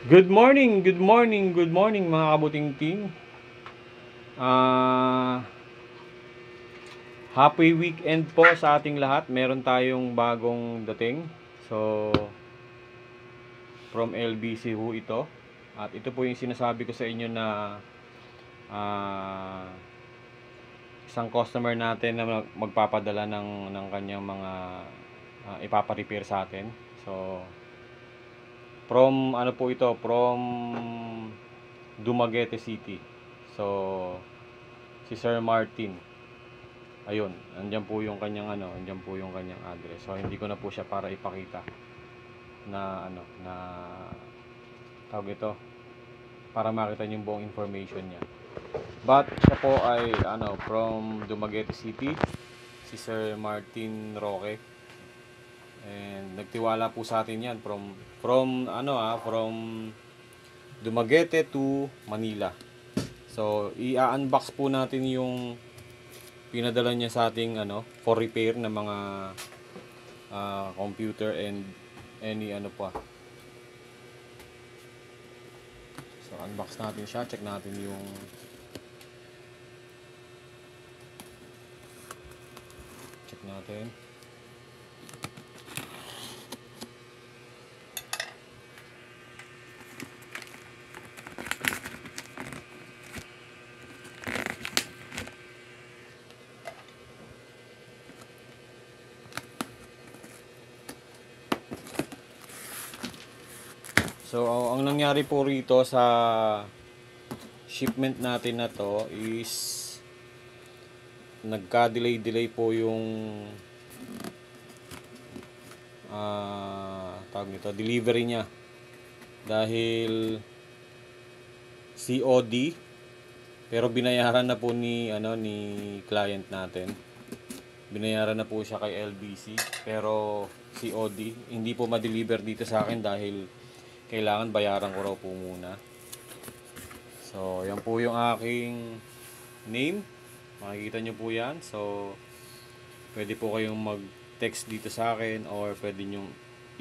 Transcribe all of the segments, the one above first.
Good morning, good morning, good morning mga kabuting team. Ah, Happy weekend po sa ating lahat. Meron tayong bagong dating. So, from LBC ho ito. At ito po yung sinasabi ko sa inyo na ah, isang customer natin na magpapadala ng kanyang mga ipapa-repair sa atin. So, from ano po ito, from Dumaguete City. So, si Sir Martin. Ayun, andyan po yung kanyang andyan po yung kanyang address. So hindi ko na po siya para ipakita na na tawag ito para makita niyo yung buong information niya. But siya po ay from Dumaguete City, si Sir Martin Roque. And nagtiwala po sa atin 'yan from Dumaguete to Manila. So i-unbox po natin yung pinadala niya sa ating for repair ng mga computer and any pa. So unbox natin siya, check natin yung check natin. So ang nangyari po rito sa shipment natin na to is nagka-delay po yung tawag nito, delivery niya dahil COD, pero binayaran na po ni client natin. Binayaran na po siya kay LBC, pero COD hindi po ma-deliver dito sa akin dahil kailangan bayaran ko raw po muna. So yan po yung aking name, makikita nyo po yan. So pwede po kayong mag-text dito sa akin or pwede nyo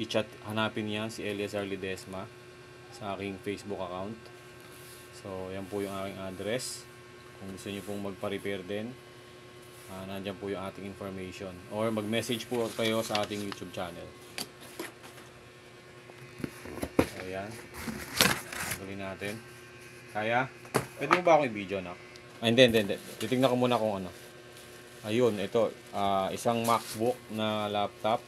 i-chat, hanapin yan si Eliazar Ledesma sa aking Facebook account. So yan po yung aking address. Kung gusto nyo pong magpa-repair din, nandyan po yung ating information, or mag-message po kayo sa ating YouTube channel. Ayan, tuloy natin. Kaya, pwede mo ba akong i-video na? Hindi. Titignan ko muna kung ano. Ayun, ito, isang MacBook na laptop.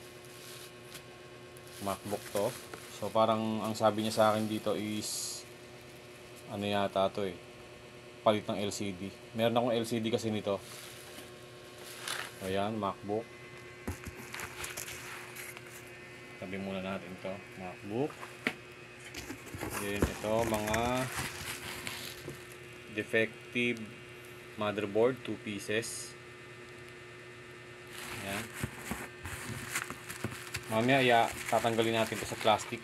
MacBook to. So parang ang sabi niya sa akin dito is ano yata to palit ng LCD. Meron akong LCD kasi nito. Ayan, MacBook. Tabi muna natin to, MacBook. Then ito, mga defective motherboard, 2 pieces. Ayan. Mamaya tatanggalin natin ito sa plastic.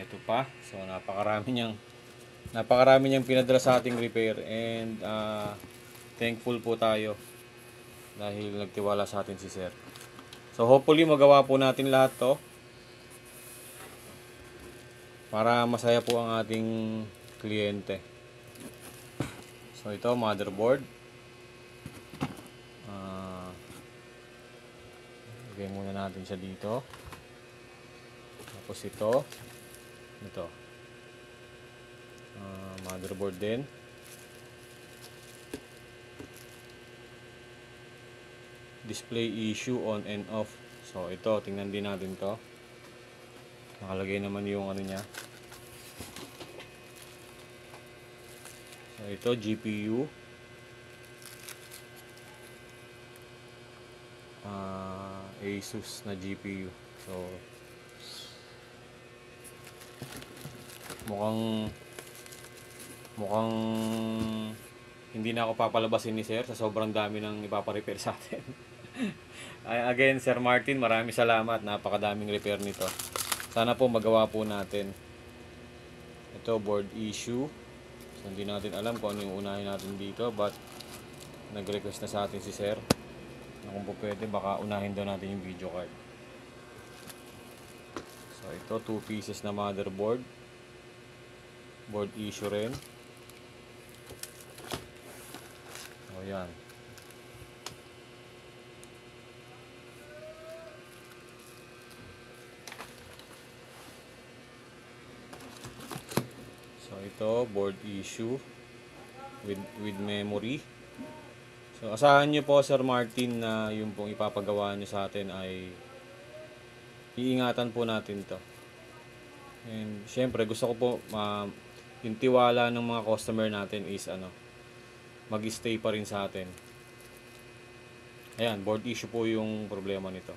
Ito pa. So napakarami niyang pinadala sa ating repair, and thankful po tayo dahil nagtiwala sa atin si Sir. So hopefully magawa po natin lahat to para masaya po ang ating kliyente. So ito, motherboard. Lagay muna natin siya dito. Tapos ito motherboard din. Display issue on and off. So ito, tingnan din natin to. Nakalagay naman yung ano niya. So ito, GPU. Asus na GPU. So mukhang hindi na ako papalabasin ni Sir sa sobrang dami ng ipapa-repair sa atin. Again, Sir Martin, maraming salamat. Napakadaming repair nito. Sana po magawa po natin. Ito, board issue. So, hindi natin alam kung ano yung unahin natin dito, but nag-request na sa atin si Sir na kung po pwede baka unahin daw natin yung video card. So So ito, 2 pieces na motherboard. Board issue rin. So yan. So ito, board issue with memory. So asahan nyo po Sir Martin na yung pong ipapagawa nyo sa atin ay iingatan po natin to. And syempre gusto ko po yung tiwala ng mga customer natin is mag-stay pa rin sa atin. Ayan, board issue po yung problema nito.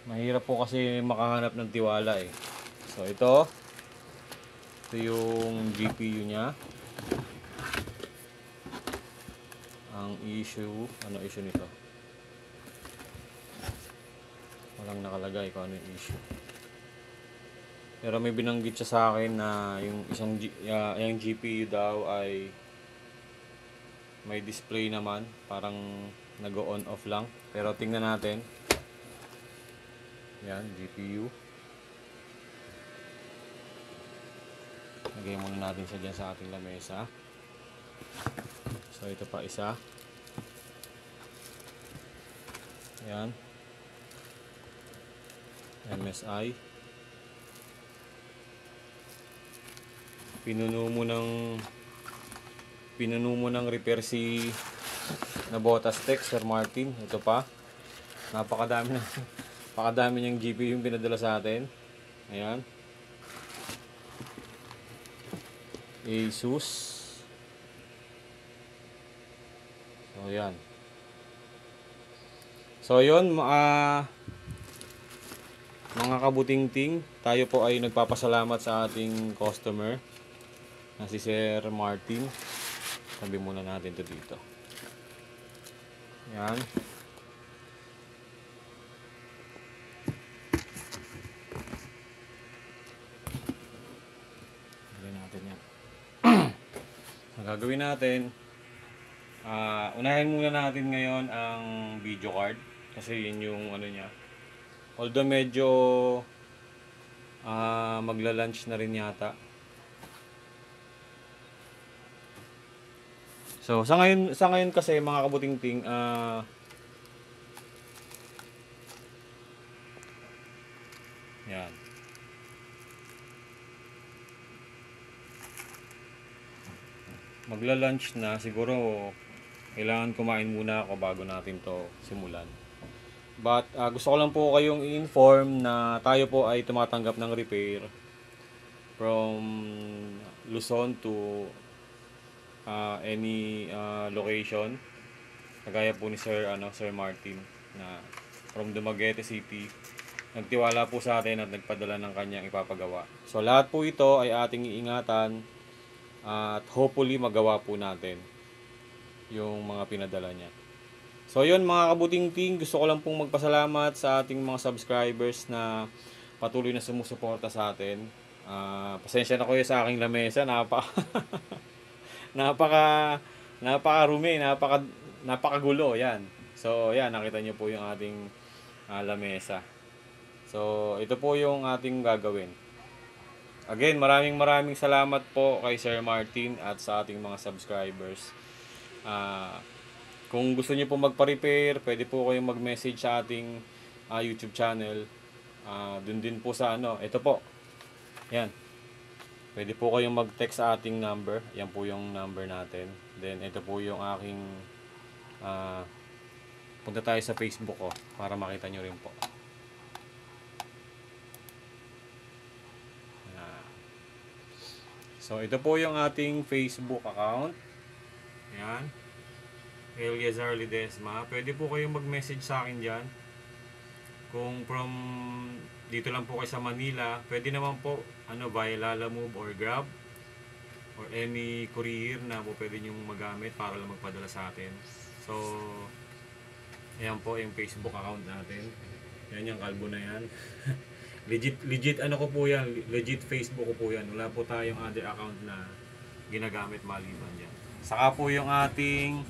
Mahirap po kasi makahanap ng tiwala eh. So ito yung GPU nya. Ang issue, ano issue nito? Walang nakalagay kung ano yung issue. Pero may binanggit siya sa akin na yung yung GPU daw ay may display naman, parang nag-on off lang. Pero tingnan natin. Yan, GPU. Lagay muna natin siya dyan sa ating lamesa. So ito pa isa. Yan. MSI. Pinuno mo ng repair si Nabotas Tech, Sir Martin. Ito pa. Napakadami niyang GPU yung pinadala sa atin. Ayan. Asus. So ayan. So yun, mga kabutingting, tayo po ay nagpapasalamat sa ating customer na si Sir Martin. Tabi muna natin to dito. Yan. Lagyan natin yan. Ang gagawin natin, unahin muna natin ngayon ang video card kasi yun yung ano niya. Although medyo magla-lunch na rin yata. So sa ngayon kasi mga kabutingting yan. Magla-lunch na, siguro kailangan kumain muna ako bago natin to simulan. But gusto ko lang po kayong i-inform na tayo po ay tumatanggap ng repair from Luzon to any location. Kagaya po ni Sir Martin na from Dumaguete City. Nagtiwala po sa atin at nagpadala ng kanyang ipapagawa. So lahat po ito ay ating iingatan at hopefully magawa po natin yung mga pinadala niya. So yun mga kabutingting, gusto ko lang pong magpasalamat sa ating mga subscribers na patuloy na sumusuporta sa atin. Pasensya na kayo sa aking lamesa, napakarumi, napakagulo, yan. So yan, nakita niyo po yung ating lamesa. So ito po yung ating gagawin. Again, maraming salamat po kay Sir Martin at sa ating mga subscribers. Kung gusto niyo po magpa-repair, pwede po kayong mag-message sa ating YouTube channel. Dun din po sa ito po. Yan. Pwede po kayong mag-text sa ating number. Yan po yung number natin. Then ito po yung aking punta tayo sa Facebook ko para makita nyo rin po. So ito po yung ating Facebook account. Yan. Eliazar Ledesma. Pwede po kayong mag-message sa akin dyan. Kung from dito lang po kayo sa Manila, pwede naman po via Lalamove or Grab or any courier na po pwede nyo magamit para lang magpadala sa atin. So ayan po yung Facebook account natin. Yan yung kalbo na yan. legit ko po yan, legit Facebook ko po yan. Wala po tayong other account na ginagamit maliban yan. Saka po yung ating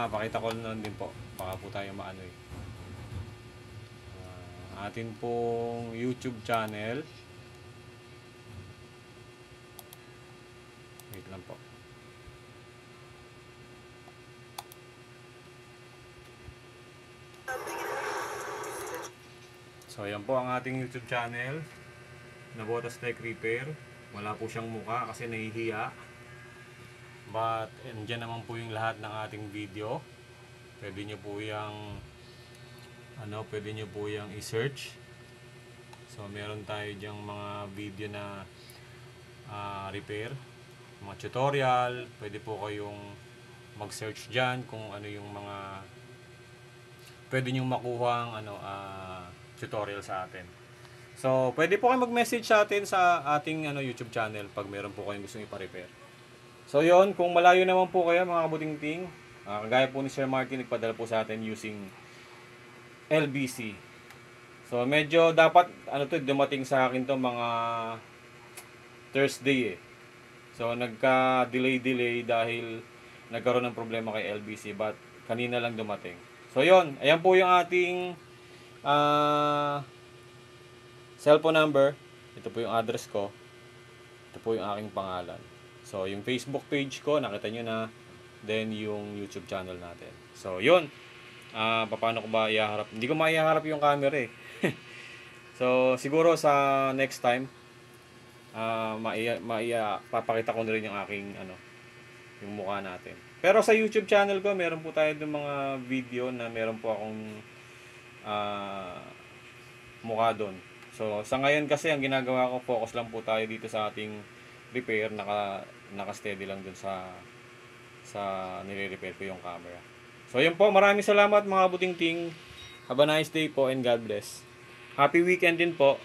pakita ko na din po, baka po tayo atin pong YouTube channel. Wait lang po. So yan po ang ating YouTube channel, Nabotas Tech Repair. Wala po siyang mukha kasi nahihiya. But andyan naman po yung lahat ng ating video. Pwede nyo po yung i-search. So meron tayo diyang mga video na repair, mga tutorial. Pwede po kayong mag-search dyan kung ano yung mga pwede nyo makuha ang tutorial sa atin. So pwede po kayo mag-message sa atin sa ating YouTube channel pag meron po kayong gustong ipa-repair. So yon, kung malayo naman po kayo mga kabuting-ting, kagaya po ni Sir Martin, nagpadala po sa atin using LBC. So medyo dapat dumating sa akin to mga Thursday eh. So nagka-delay dahil nagkaroon ng problema kay LBC, but kanina lang dumating. So yon, ayan po yung ating cellphone number. Ito po yung address ko. Ito po yung aking pangalan. So yung Facebook page ko, nakita nyo na. Then yung YouTube channel natin. So yun, paano ko ba ihaharap? Hindi ko maiharap yung camera eh. So siguro sa next time, papakita ko na rin yung aking yung mukha natin. Pero sa YouTube channel ko, meron po tayo ng mga video na meron po akong mukha doon. So sa ngayon kasi ang ginagawa ko, focus lang po tayo dito sa ating repair, naka-steady lang dun sa nire-repair ko yung camera. So yun po, maraming salamat mga buting-ting. Have a nice day po and God bless. Happy weekend din po.